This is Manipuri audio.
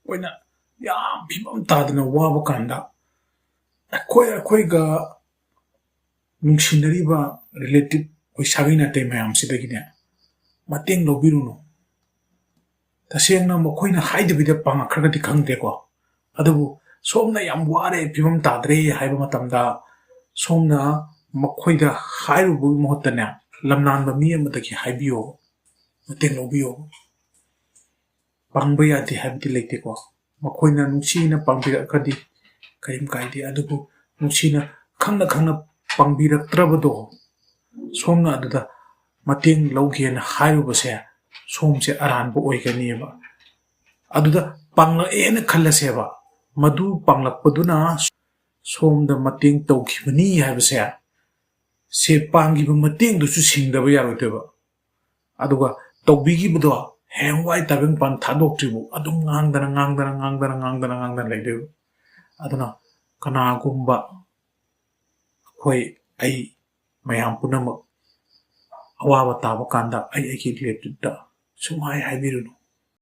ꯑꯣꯏꯅ ꯌꯥꯝ ꯐꯤꯕꯝ ꯇꯥꯗꯅ ꯋꯥꯕ ꯀꯥꯟꯗ ꯑꯩꯈꯣꯏꯒ ꯅꯨꯡꯁꯤꯅꯔꯤꯕ ꯔꯤꯂꯦꯇꯤꯚ ꯑꯩꯈꯣꯏ ꯁꯥꯒꯩ ꯅꯥꯇꯩ ꯃꯌꯥꯝꯁꯤꯗꯒꯤꯅꯦ ꯃꯇꯦꯡ ꯂꯧꯕꯤꯔꯨꯅꯨ ꯇꯁꯦꯡꯅ ꯃꯈꯣꯏꯅ ꯍꯥꯏꯗꯕꯤꯗ ꯄꯥꯡꯉꯛꯈ꯭ꯔꯒꯗꯤ ꯈꯪꯗꯦꯀꯣ ꯑꯗꯨꯕꯨ ꯁꯣꯝꯅ ꯌꯥꯝ ꯋꯥꯔꯦ ꯐꯤꯕꯝ ꯇꯥꯗ꯭ꯔꯦ ꯍꯥꯏꯕ ꯃꯇꯝꯗ ꯁꯣꯝꯅ ꯃꯈꯣꯏꯗ ꯍꯥꯏꯔꯨꯕꯒꯤ ꯃꯍꯨꯠꯇꯅꯦ ꯂꯝꯅꯥꯟꯕ ꯃꯤ ꯑꯃꯗꯒꯤ ꯍꯥꯏꯕꯤꯌꯣ ꯃꯇꯦꯡ ꯂꯧꯕꯤꯌꯣ ꯄꯥꯡꯕ ꯌꯥꯗꯦ ꯍꯥꯏꯕꯗꯤ ꯂꯩꯇꯦꯀꯣ ꯃꯈꯣꯏꯅ ꯅꯨꯡꯁꯤꯅ ꯄꯥꯡꯕꯤꯔꯛꯈ꯭ꯔꯗꯤ ꯀꯔꯤꯝ ꯀꯥꯏꯗꯦ ꯑꯗꯨꯕꯨ ꯅꯨꯡꯁꯤꯅ ꯈꯪꯅ ꯈꯪꯅ ꯄꯥꯡꯕꯤꯔꯛꯇ꯭ꯔꯕꯗꯣ ꯁꯣꯝꯅ ꯑꯗꯨꯗ ꯃꯇꯦꯡ ꯂꯧꯒꯦꯅ ꯍꯥꯏꯔꯨꯕꯁꯦ ꯁꯣꯝꯁꯦ ꯑꯔꯥꯟꯕ ꯑꯣꯏꯒꯅꯤꯕ ꯑꯗꯨꯗ ꯄꯥꯡꯂꯛꯑꯦꯅ ꯈꯜꯂꯁꯦꯕ ꯃꯗꯨ ꯄꯥꯡꯂꯛꯄꯗꯨꯅ ꯁꯣꯝꯗ ꯃꯇꯦꯡ ꯇꯧꯈꯤꯕꯅꯤ ꯍꯥꯏꯕꯁꯦ ꯁꯦ ꯄꯥꯡꯈꯤꯕ ꯃꯇꯦꯡꯗꯨꯁꯨ ꯁꯤꯡꯗꯕ ꯌꯥꯔꯣꯏꯗꯣꯏꯕ ꯑꯗꯨꯒ ꯇꯧꯕꯤꯈꯤꯕꯗꯣ ꯍꯌꯦꯡꯋꯥꯏ ꯇꯥꯏꯕꯪꯄꯥꯟ ꯊꯥꯗꯣꯛꯇ꯭ꯔꯤꯕꯨ ꯑꯗꯨꯝ ꯉꯥꯡꯗꯅ ꯂꯩꯗꯣꯏꯕ ꯑꯗꯨꯅ ꯀꯅꯥꯒꯨꯝꯕ ꯑꯩ ꯃꯌꯥꯝ ꯄꯨꯝꯅꯃꯛ ꯑꯋꯥꯕ ꯇꯥꯕ ꯀꯥꯟꯗ ꯑꯩꯒꯤ ꯔꯤꯂꯦꯇꯤꯚꯇ ꯁꯨꯡꯍꯥꯏ ꯍꯥꯏꯕꯤꯔꯨꯅꯨ